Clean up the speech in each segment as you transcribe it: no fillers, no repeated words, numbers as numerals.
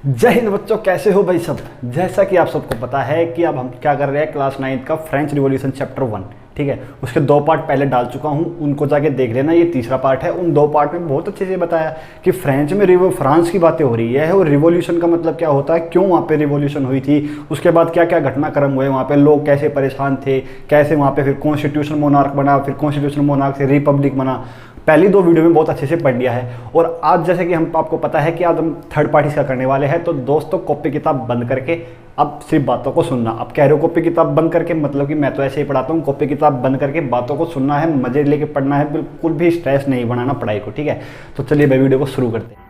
जय हिंद बच्चों, कैसे हो भाई सब। जैसा कि आप सबको पता है कि अब हम क्या कर रहे हैं, क्लास 9 का फ्रेंच रिवॉल्यूशन चैप्टर 1, ठीक है। उसके 2 पार्ट पहले डाल चुका हूं, उनको जाके देख लेना। ये तीसरा पार्ट है। उन 2 पार्ट में बहुत अच्छे से बताया कि फ्रेंच में फ्रांस की बातें हो रही है और रिवॉल्यूशन का मतलब क्या होता है, क्यों वहाँ पे रिवॉल्यूशन हुई थी, उसके बाद क्या क्या घटनाक्रम हुए, वहाँ पे लोग कैसे परेशान थे, कैसे वहाँ पे फिर कॉन्स्टिट्यूशन मोनार्क बना, फिर कॉन्स्टिट्यूशन मोनार्क से रिपब्लिक बना। पहली 2 वीडियो में बहुत अच्छे से पढ़ लिया है। और आज जैसे कि हम आपको पता है कि आज हम थर्ड पार्टी का करने वाले हैं, तो दोस्तों कॉपी किताब बंद करके अब सिर्फ बातों को सुनना। अब कह रहे हो कॉपी किताब बंद करके, मतलब कि मैं तो ऐसे ही पढ़ाता हूँ। कॉपी किताब बंद करके बातों को सुनना है, मजे लेके पढ़ना है, बिल्कुल भी स्ट्रेस नहीं बनाना पढ़ाई को, ठीक है। तो चलिए भाई वीडियो को शुरू करते हैं।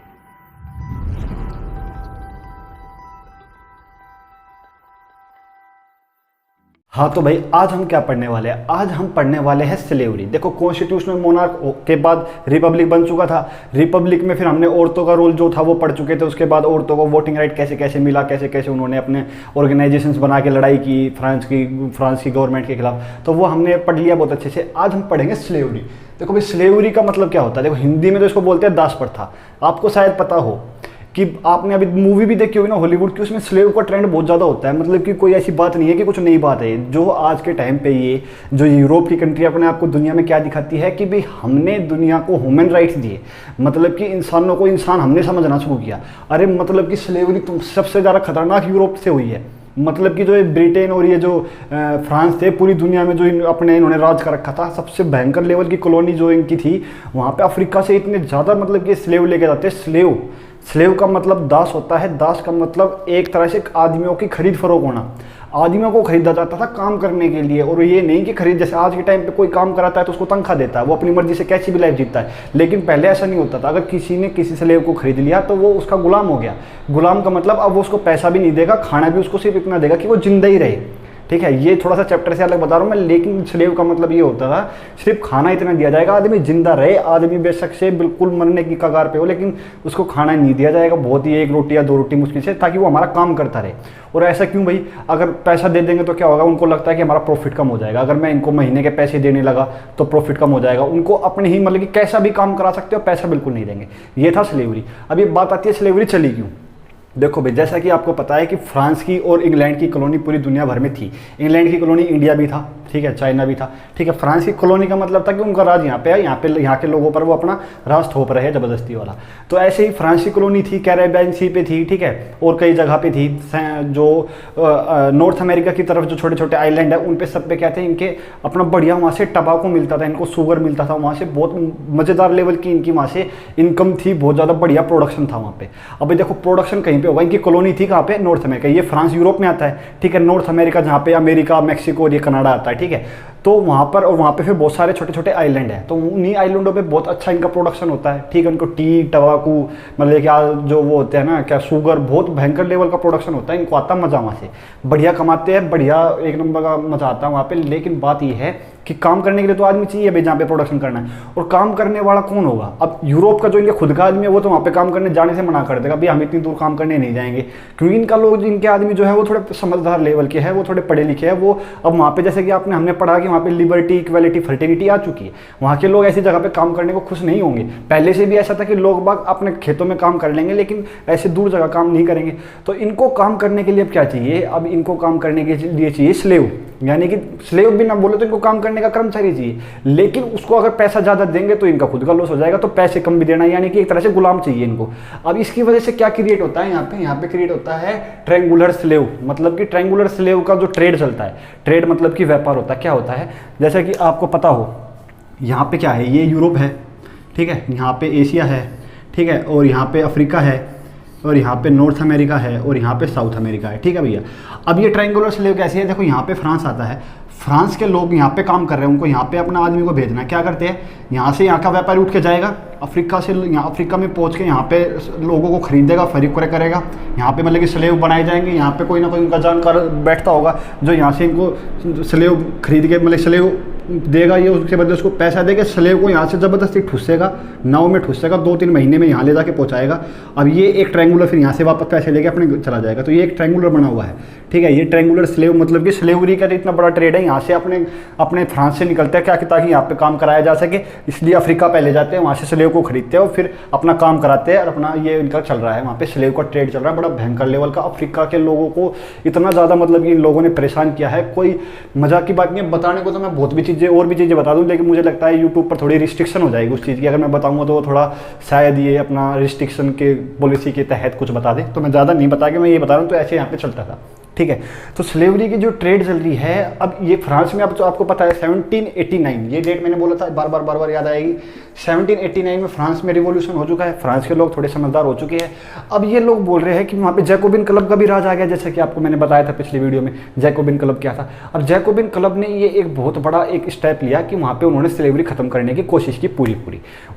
हाँ तो भाई आज हम क्या पढ़ने वाले हैं, आज हम पढ़ने वाले हैं स्लेवरी। देखो कॉन्स्टिट्यूशनल मोनार्क के बाद रिपब्लिक बन चुका था। रिपब्लिक में फिर हमने औरतों का रोल जो था वो पढ़ चुके थे। उसके बाद औरतों को वोटिंग राइट कैसे कैसे मिला, कैसे कैसे उन्होंने अपने ऑर्गेनाइजेशंस बना के लड़ाई की फ्रांस की गवर्नमेंट के खिलाफ, तो वो हमने पढ़ लिया बहुत अच्छे से। आज हम पढ़ेंगे स्लेवरी। देखो भाई स्लेवरी का मतलब क्या होता है, देखो हिंदी में तो इसको बोलते हैं दास प्रथा। आपको शायद पता हो कि आपने अभी मूवी भी देखी होगी ना हॉलीवुड की, उसमें स्लेव का ट्रेंड बहुत ज़्यादा होता है। मतलब कि कोई ऐसी बात नहीं है कि कुछ नई बात है। जो आज के टाइम पे ये जो यूरोप की कंट्री अपने आपको दुनिया में क्या दिखाती है कि भाई हमने दुनिया को ह्यूमन राइट्स दिए, मतलब कि इंसानों को इंसान हमने समझना शुरू किया। अरे मतलब कि स्लेवरी तुम सबसे ज़्यादा खतरनाक यूरोप से हुई है। मतलब कि जो ये ब्रिटेन और ये जो फ्रांस थे, पूरी दुनिया में जो इन्होंने राज कर रखा था, सबसे भयंकर लेवल की कॉलोनी जो इनकी थी, वहाँ पे अफ्रीका से इतने ज़्यादा मतलब कि स्लेव लेके जाते। स्लेव का मतलब दास होता है। दास का मतलब एक तरह से आदमियों की खरीद फरोख होना। आदमियों को खरीदा जाता था काम करने के लिए, और ये नहीं कि खरीद, जैसे आज के टाइम पे कोई काम कराता है तो उसको तनख्वाह देता है, वो अपनी मर्जी से कैसी भी लाइफ जीता है। लेकिन पहले ऐसा नहीं होता था। अगर किसी ने किसी स्लेव को खरीद लिया तो वो उसका गुलाम हो गया। गुलाम का मतलब अब वो उसको पैसा भी नहीं देगा, खाना भी उसको सिर्फ इतना देगा कि वो जिंदा ही रहे, ठीक है। ये थोड़ा सा चैप्टर से अलग बता रहा हूँ मैं, लेकिन स्लेव का मतलब ये होता था सिर्फ खाना इतना दिया जाएगा, आदमी जिंदा रहे। आदमी बेशक से बिल्कुल मरने की कगार पे हो, लेकिन उसको खाना नहीं दिया जाएगा, बहुत ही 1 रोटी या 2 रोटी मुश्किल से, ताकि वो हमारा काम करता रहे। और ऐसा क्यों भाई, अगर पैसा दे देंगे तो क्या होगा, उनको लगता है कि हमारा प्रॉफिट कम हो जाएगा। अगर मैं इनको महीने के पैसे देने लगा तो प्रॉफिट कम हो जाएगा। उनको अपने ही मतलब कि कैसा भी काम करा सकते हो, पैसा बिल्कुल नहीं देंगे। ये था स्लेवरी। अब ये बात आती है स्लेवरी चली क्यों। देखो भाई जैसा कि आपको पता है कि फ्रांस की और इंग्लैंड की कॉलोनी पूरी दुनिया भर में थी। इंग्लैंड की कॉलोनी इंडिया भी था, ठीक है, चाइना भी था, ठीक है। फ्रांस की कॉलोनी का मतलब था कि उनका राज यहाँ पे है, यहाँ के लोगों पर वो अपना राज थोप रहे हैं ज़बरदस्ती वाला। तो ऐसे ही फ्रांस की कॉलोनी थी, कैरेबियन सी पे थी, ठीक है, और कई जगह पे थी। जो नॉर्थ अमेरिका की तरफ जो छोटे छोटे आइलैंड है, उन पे सब पे क्या थे, इनके अपना बढ़िया वहाँ से टबाको मिलता था, इनको शुगर मिलता था वहाँ से, बहुत मज़ेदार लेवल की इनकी वहाँ से इनकम थी, बहुत ज़्यादा बढ़िया प्रोडक्शन था वहाँ पे। अभी देखो प्रोडक्शन कहीं पे होगा, इनकी कॉलोनी थी कहाँ पे, नॉर्थ अमेरिका। ये फ्रांस यूरोप में आता है, ठीक है। नॉर्थ अमेरिका जहाँ पे अमेरिका, मैक्सिको और ये कनाडा आता है, ठीक है। तो वहाँ पर, और वहाँ पे फिर बहुत सारे छोटे छोटे आइलैंड हैं, तो उन्हीं आइलैंडों पे बहुत अच्छा इनका प्रोडक्शन होता है, ठीक है। उनको टी, टबाकू, मतलब क्या जो वो होते हैं ना, क्या शुगर, बहुत भयंकर लेवल का प्रोडक्शन होता है। इनको आता मज़ा, वहाँ से बढ़िया कमाते हैं, बढ़िया 1 नंबर का मज़ा आता है वहाँ पे। लेकिन बात ये है कि काम करने के लिए तो आदमी चाहिए भाई जहाँ पे प्रोडक्शन करना है, और काम करने वाला कौन होगा। अब यूरोप का जो इनके खुद का आदमी है वो तो वहाँ पे काम करने जाने से मना कर देगा, भाई हम इतनी दूर काम करने नहीं जाएंगे, क्योंकि इनका लोग, इनके आदमी जो है वो थोड़े समझदार लेवल के हैं, वो थोड़े पढ़े लिखे हैं। वो अब वहाँ पे जैसे कि हमने पढ़ा कि वहाँ पे लिबर्टी, इक्वालिटी, फर्टिलिटी आ चुकी है। वहाँ के लोग ऐसी जगह पे काम करने को खुश नहीं होंगे। पहले से भी ऐसा था कि लोग बाग अपने खेतों में काम कर लेंगे, लेकिन ऐसे दूर जगह काम नहीं करेंगे। तो इनको काम करने के लिए अब क्या चाहिए, अब इनको काम करने के लिए चाहिए स्लेव, यानी कि स्लेव भी ना बोले तो इनको काम करने का कर्मचारी चाहिए। लेकिन उसको अगर पैसा ज़्यादा देंगे तो इनका खुद का लॉस हो जाएगा, तो पैसे कम भी देना, यानी कि एक तरह से गुलाम चाहिए इनको। अब इसकी वजह से क्या क्रिएट होता है यहाँ पे क्रिएट होता है ट्रायंगुलर स्लेव। मतलब कि ट्रायंगुलर स्लेव का जो ट्रेड चलता है, ट्रेड मतलब कि व्यापार होता है। क्या होता है, जैसा कि आपको पता हो, यहाँ पे क्या है, ये यूरोप है, ठीक है, यहाँ पे एशिया है, ठीक है, और यहाँ पे अफ्रीका है, और यहाँ पे नॉर्थ अमेरिका है, और यहाँ पे साउथ अमेरिका है, ठीक है भैया। अब ये ट्रायंगुलर स्लेव कैसी है, देखो यहाँ पे फ्रांस आता है, फ्रांस के लोग यहाँ पे काम कर रहे हैं, उनको यहाँ पे अपना आदमी को भेजना है। क्या करते हैं, यहाँ से यहाँ का व्यापारी उठ के जाएगा अफ्रीका से, यहाँ अफ्रीका में पहुँच के यहाँ पे लोगों को खरीदेगा, फरीक करेगा। यहाँ पे मतलब कि स्लेव बनाए जाएंगे, यहाँ पे कोई ना कोई उनका जानकार बैठता होगा जो यहाँ से इनको स्लेव खरीद के, मतलब स्लेव देगा ये, उसके बदले उसको पैसा देके स्लेव को यहाँ से ज़बरदस्ती ठुसेगा, नाव में ठुसेगा, 2-3 महीने में यहाँ ले जाके पहुँचाएगा। अब ये एक ट्रायंगुलर फिर यहाँ से वापस पैसे लेके अपने चला जाएगा। तो ये एक ट्रायंगुलर बना हुआ है, ठीक है। ये ट्रायंगुलर स्लेव मतलब कि स्लेवरी का इतना बड़ा ट्रेड है, यहाँ से अपने फ्रांस से निकलते हैं क्या कि ताकि यहाँ पे काम कराया जा सके, इसलिए अफ्रीका पहले जाते हैं, वहाँ से स्लेव को खरीदते हैं और फिर अपना काम कराते हैं और अपना ये इनका चल रहा है, वहाँ पे स्लेव का ट्रेड चल रहा है बड़ा भयंकर लेवल का। अफ्रीका के लोगों को इतना ज़्यादा मतलब कि इन लोगों ने परेशान किया है, कोई मजाक की बात नहीं है। बताने को तो मैं बहुत भी चीज़ें और भी चीज़ें बता दूँ, लेकिन मुझे लगता है यूट्यूब पर थोड़ी रिस्ट्रिक्शन हो जाएगी उस चीज़ की, अगर मैं बताऊँगा तो थोड़ा शायद ये अपना रिस्ट्रिक्शन के पॉलिसी के तहत कुछ बता दे, तो मैं ज़्यादा नहीं बता के मैं ये बता रहा हूँ, तो ऐसे यहाँ पे चलता था, ठीक है। तो स्लेवरी की जो ट्रेड चल रही है अब ये फ्रांस में, अब तो आपको पता है 1789, ये डेट मैंने बोला था, बार बार याद आएगी। 1789 में फ्रांस में रिवॉल्यूशन हो चुका है, फ्रांस के लोग थोड़े समझदार हो चुके हैं। अब ये लोग बोल रहे हैं कि वहाँ पे जैकोबिन क्लब का भी राज आ गया, जैसे कि आपको मैंने बताया था पिछली वीडियो में जैकोबिन क्लब क्या था। अब जैकोबिन क्लब ने ये एक बहुत बड़ा एक स्टेप लिया कि वहाँ पे उन्होंने स्लेवरी खत्म करने की कोशिश की पूरी।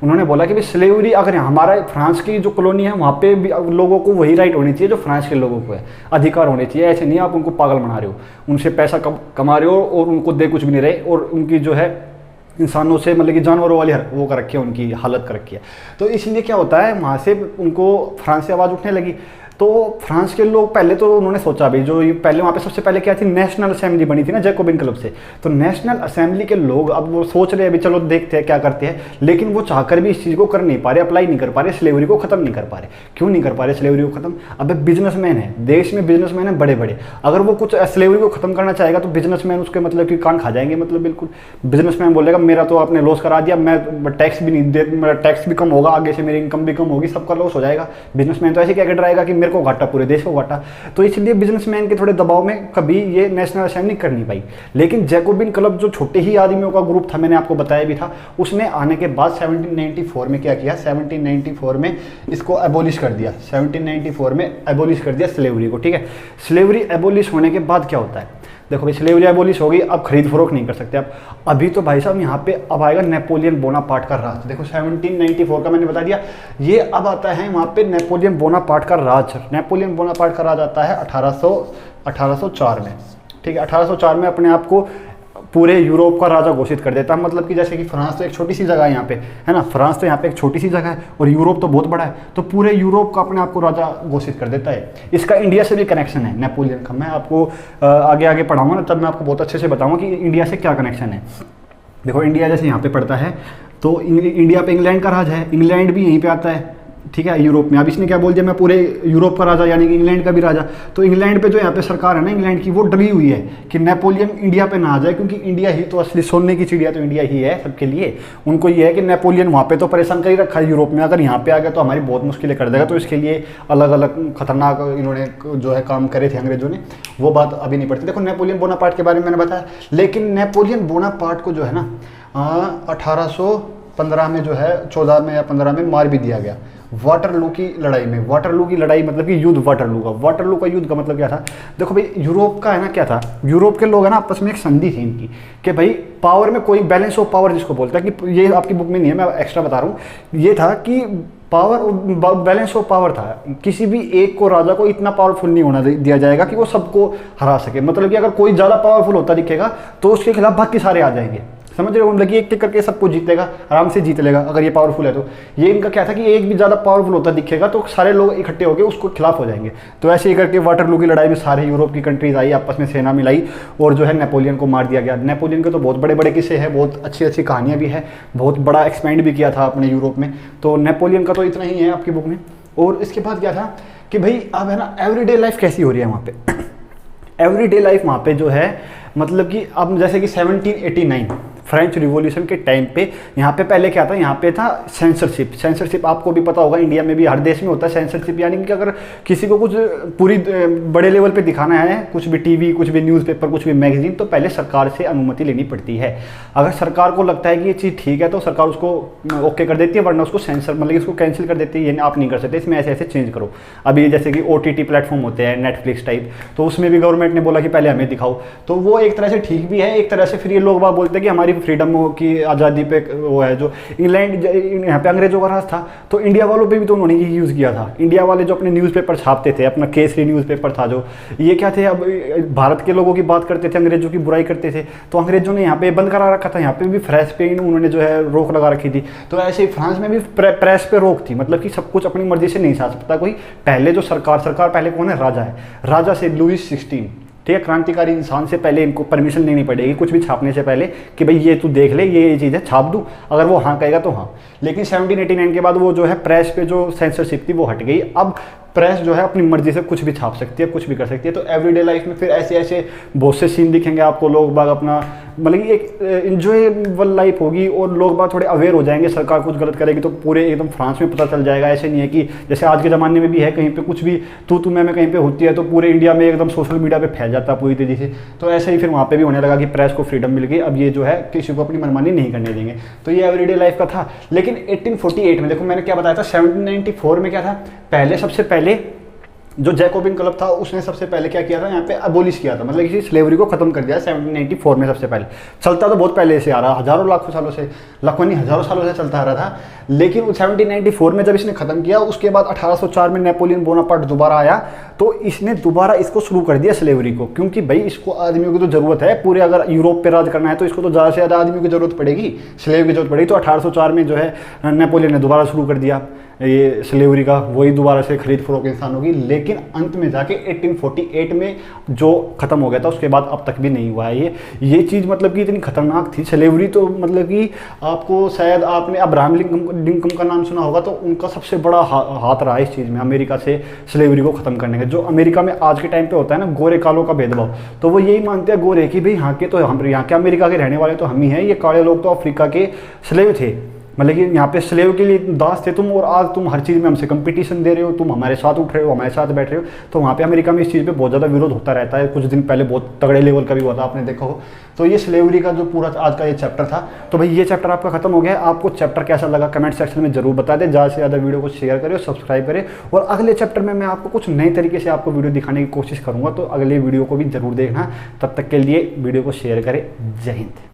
उन्होंने बोला कि भाई स्लेवरी अगर हमारा फ्रांस की जो कॉलोनी है वहाँ पे भी लोगों को वही राइट होनी चाहिए जो फ्रांस के लोगों को है, अधिकार होने चाहिए। ऐसे नहीं आप उनको पागल बना रहे हो, उनसे पैसा कमा रहे हो और उनको दे कुछ भी नहीं रहे, और उनकी जो है इंसानों से मतलब कि जानवरों वाली वो कर रखी है, उनकी हालत कर रखी है। तो इसलिए क्या होता है, वहाँ से उनको फ्रांस से आवाज़ उठने लगी। तो फ्रांस के लोग पहले तो उन्होंने सोचा भाई जो पहले वहाँ पे सबसे पहले क्या थी, नेशनल असेंबली बनी थी ना जैकोबिन क्लब से, तो नेशनल असेंबली के लोग अब वो सोच रहे हैं अभी चलो देखते हैं क्या करते हैं, लेकिन वो चाहकर भी इस चीज़ को कर नहीं पा रहे, अप्लाई नहीं कर पा रहे, स्लेवरी को खत्म नहीं कर पा रहे। क्यों नहीं कर पा रहे स्लेवरी को खत्म? अब बिजनेसमैन है, देश में बिजनेसमैन है बड़े बड़े, अगर वो कुछ स्लेवरी को खत्म करना चाहेगा तो बिजनेसमैन उसके मतलब कि कान खा जाएंगे, मतलब बिल्कुल बिजनेसमैन बोलेगा मेरा तो आपने लॉस करा दिया, मैं टैक्स भी नहीं दे, मेरा टैक्स भी कम होगा, आगे से मेरी इनकम भी कम होगी, सबका लॉस हो जाएगा। बिजनेसमैन तो ऐसे क्या डराएगा कि मेरे को घाटा, पूरे देश को घाटा। तो इसलिए बिजनेसमैन के थोड़े दबाव में कभी ये नेशनल असेंबली कर नहीं पाई। लेकिन जैकोबिन क्लब जो छोटे ही आदमियों का ग्रुप था, मैंने आपको बताया भी था, उसने आने के बाद 1794 में क्या किया, 1794 में इसको एबोलिश कर दिया, 1794 में एबोलिश कर दिया स्लेवरी को, ठीक है। स्लेवरी एबोलिश होने के बाद क्या होता है, देखो भाई स्लेवरी एबोलिश हो गई, अब खरीद फरोख्त नहीं कर सकते आप। अभी तो भाई साहब यहाँ पे अब आएगा नेपोलियन बोनापार्ट का राज। देखो 1794 का मैंने बता दिया, ये अब आता है वहाँ पे नेपोलियन बोनापार्ट का राज। नेपोलियन बोनापार्ट का राज आता है 1804 में, ठीक है। 1804 में अपने आप को पूरे यूरोप का राजा घोषित कर देता है। मतलब कि जैसे कि फ्रांस तो एक छोटी सी जगह है यहाँ पे, है ना, फ्रांस तो यहाँ पे एक छोटी सी जगह है और यूरोप तो बहुत बड़ा है, तो पूरे यूरोप का अपने आप को राजा घोषित कर देता है। इसका इंडिया से भी कनेक्शन है नेपोलियन का, मैं आपको आगे आगे पढ़ाऊंगा ना, तब मैं आपको बहुत अच्छे से बताऊंगा कि इंडिया से क्या कनेक्शन है। देखो इंडिया जैसे यहाँ पे पड़ता है तो इंडिया पे इंग्लैंड का राज है, इंग्लैंड भी यहीं पर आता है, ठीक है, यूरोप में। अब इसने क्या बोल दिया, मैं पूरे यूरोप का राजा यानी कि इंग्लैंड का भी राजा। तो इंग्लैंड पे जो यहाँ पे सरकार है ना इंग्लैंड की, वो डरी हुई है कि नेपोलियन इंडिया पे ना आ जाए, क्योंकि इंडिया ही तो असली सोने की चिड़िया तो इंडिया ही है सबके लिए। उनको ये है कि नेपोलियन वहाँ पे तो परेशान कर ही रखा है यूरोप में, अगर यहाँ पे आ गया तो हमारी बहुत मुश्किलें कर देगा। तो इसके लिए अलग अलग खतरनाक इन्होंने जो है काम करे थे अंग्रेजों ने, वो बात अभी नहीं पड़ती। देखो नेपोलियन बोनापार्ट के बारे में मैंने बताया, लेकिन नेपोलियन बोनापार्ट को जो है ना 1815 में जो है 14 में या 15 में मार भी दिया गया वाटरलू की लड़ाई में। वाटरलू की लड़ाई मतलब कि युद्ध वाटरलू का युद्ध का मतलब क्या था, देखो भाई यूरोप का है ना क्या था, यूरोप के लोग है ना आपस में एक संधि थी इनकी कि भाई पावर में कोई बैलेंस ऑफ पावर जिसको बोलता है, कि ये आपकी बुक में नहीं है, मैं एक्स्ट्रा बता रहा हूँ। ये था कि पावर, बैलेंस ऑफ पावर था, किसी भी एक को राजा को इतना पावरफुल नहीं होना दिया जाएगा कि वो सबको हरा सके। मतलब कि अगर कोई ज़्यादा पावरफुल होता दिखेगा तो उसके खिलाफ बाकी सारे आ जाएंगे, समझ रहे हो, मतलब कि एक एक करके सबको जीतेगा, आराम से जीत लेगा अगर ये पावरफुल है तो। ये इनका क्या था कि एक भी ज़्यादा पावरफुल होता दिखेगा तो सारे लोग इकट्ठे होकर उसको खिलाफ हो जाएंगे। तो ऐसे ही करके वाटरलू की लड़ाई में सारे यूरोप की कंट्रीज आई, आपस में सेना मिलाई और जो है नेपोलियन को मार दिया गया। नेपोलियन के तो बहुत बड़े बड़े किस्से हैं, बहुत अच्छी अच्छी कहानियाँ भी है, बहुत बड़ा एक्सपेंड भी किया था अपने यूरोप में। तो नेपोलियन का तो इतना ही है आपकी बुक में। और इसके बाद क्या था कि भाई अब है ना एवरीडे लाइफ कैसी हो रही है वहाँ पे। एवरीडे लाइफ वहाँ पे जो है मतलब कि अब जैसे कि 1789 फ्रेंच रिवॉल्यूशन के टाइम पे यहाँ पे पहले क्या था, यहाँ पे था सेंसरशिप। सेंसरशिप आपको भी पता होगा, इंडिया में भी हर देश में होता है सेंसरशिप, यानी कि अगर किसी को कुछ पूरी बड़े लेवल पे दिखाना है, कुछ भी टीवी, कुछ भी न्यूज़पेपर, कुछ भी मैगजीन, तो पहले सरकार से अनुमति लेनी पड़ती है। अगर सरकार को लगता है कि ये चीज़ ठीक है तो सरकार उसको ओके कर देती है, वरना उसको सेंसर मतलब इसको कैंसिल कर देती है, ये आप नहीं कर सकते, इसमें ऐसे ऐसे चेंज करो। अभी जैसे कि OTT प्लेटफॉर्म होते हैं नेटफ्लिक्स टाइप, तो उसमें भी गवर्नमेंट ने बोला कि पहले हमें दिखाओ, तो वो एक तरह से ठीक भी है, एक तरह से फिर ये लोग बात बोलते हैं कि हमारी फ्रीडम की आज़ादी पे वो है जो इंग्लैंड, यहाँ पे अंग्रेजों का राज था, तो इंडिया वालों पे भी तो उन्होंने ये यूज़ किया था। इंडिया वाले जो अपने न्यूज़पेपर छापते थे, अपना केसरी न्यूज़पेपर था जो, ये क्या थे, अब भारत के लोगों की बात करते थे, अंग्रेजों की बुराई करते थे, तो अंग्रेजों ने यहाँ पे बंद करा रखा था, यहाँ पे भी प्रेस पे उन्होंने जो है रोक लगा रखी थी। तो ऐसे ही फ्रांस में भी प्रेस पे रोक थी, मतलब कि सब कुछ अपनी मर्जी से नहीं छाप सकता कोई। पहले जो सरकार पहले कौन है, राजा है, राजा से लुईस 16, ठीक है, क्रांतिकारी इंसान से पहले इनको परमिशन लेनी पड़ेगी कुछ भी छापने से पहले कि भाई ये तू देख ले, ये चीज़ है, छाप दूँ, अगर वो हाँ कहेगा तो हाँ। लेकिन 1789 के बाद वो जो है प्रेस पे जो सेंसरशिप थी वो हट गई। अब प्रेस जो है अपनी मर्जी से कुछ भी छाप सकती है, कुछ भी कर सकती है। तो एवरीडे लाइफ में फिर ऐसे ऐसे बहुत से सीन दिखेंगे आपको, लोग बाग अपना मतलब कि एक इंजॉयबल लाइफ होगी और लोग बाग थोड़े अवेयर हो जाएंगे। सरकार कुछ गलत करेगी तो पूरे एकदम फ्रांस में पता चल जाएगा। ऐसे नहीं है कि जैसे आज के ज़माने में भी है, कहीं पे कुछ भी तू मैं कहीं पे होती है तो पूरे इंडिया में एकदम सोशल मीडिया पे फैल जाता है पूरी तेज़ी से। तो ऐसे ही फिर वहाँ पे भी होने लगा कि प्रेस को फ्रीडम मिल गई, अब ये जो है किसी को अपनी मनमानी नहीं करने देंगे। तो ये एवरीडे लाइफ का था। लेकिन 1848 में देखो मैंने क्या बताया था, 1794 में क्या था, पहले सबसे पहले जो जैकोबिन क्लब था उसने सबसे पहले क्या किया था, यहाँ पे अबोलिश किया था, मतलब इसी स्लेवरी को खत्म कर दिया 1794 में। सबसे पहले चलता तो बहुत पहले से आ रहा, हजारों लाखों सालों से, लाखों नहीं हजारों सालों से चलता आ रहा था। लेकिन 1794 में जब इसने खत्म किया, उसके बाद 1804 में नेपोलियन बोनापार्ट दोबारा आया, तो इसने दोबारा इसको शुरू कर दिया स्लेवरी को, क्योंकि भाई इसको आदमियों की तो जरूरत है पूरे, अगर यूरोप पे राज करना है तो इसको तो ज़्यादा से ज़्यादा आदमियों की जरूरत पड़ेगी, स्लेव की जरूरत पड़ेगी। तो 1804 में जो है नेपोलियन ने दोबारा शुरू कर दिया ये स्लेवरी का, वही दोबारा से खरीद फरोख्त इंसान होगी। लेकिन अंत में जाके 1848 में जो खत्म हो गया था, उसके बाद अब तक भी नहीं हुआ है ये चीज़, मतलब कि इतनी खतरनाक थी स्लेवरी। तो मतलब कि आपको शायद आपने अब्राहम लिंकन का नाम सुना होगा, तो उनका सबसे बड़ा हाथ रहा इस चीज़ में, अमेरिका से स्लेवरी को खत्म करने का। जो अमेरिका में आज के टाइम पे होता है ना गोरे कालों का भेदभाव, तो वो यही मानते हैं गोरे कि भाई यहाँ के तो हम, यहाँ के अमेरिका के रहने वाले तो हम ही हैं, ये काले लोग तो अफ्रीका के स्लेव थे, मतलब कि यहाँ पे स्लेव के लिए दास थे तुम, और आज तुम हर चीज़ में हमसे कंपटीशन दे रहे हो, तुम हमारे साथ उठ रहे हो, हमारे साथ बैठ रहे हो। तो वहाँ पे अमेरिका में इस चीज़ पे बहुत ज़्यादा विरोध होता रहता है। कुछ दिन पहले बहुत तगड़े लेवल का भी हुआ था, आपने देखा हो। तो ये स्लेवरी का जो पूरा आज का ये चैप्टर था, तो भाई ये चैप्टर आपका खत्म हो गया। आपको चैप्टर कैसा लगा कमेंट सेक्शन में जरूर बता दें। ज़्यादा से ज़्यादा वीडियो को शेयर करें और सब्सक्राइब करें, और अगले चैप्टर में मैं आपको कुछ नए तरीके से आपको वीडियो दिखाने की कोशिश करूँगा, तो अगले वीडियो को भी जरूर देखना। तब तक के लिए वीडियो को शेयर करें। जय हिंद।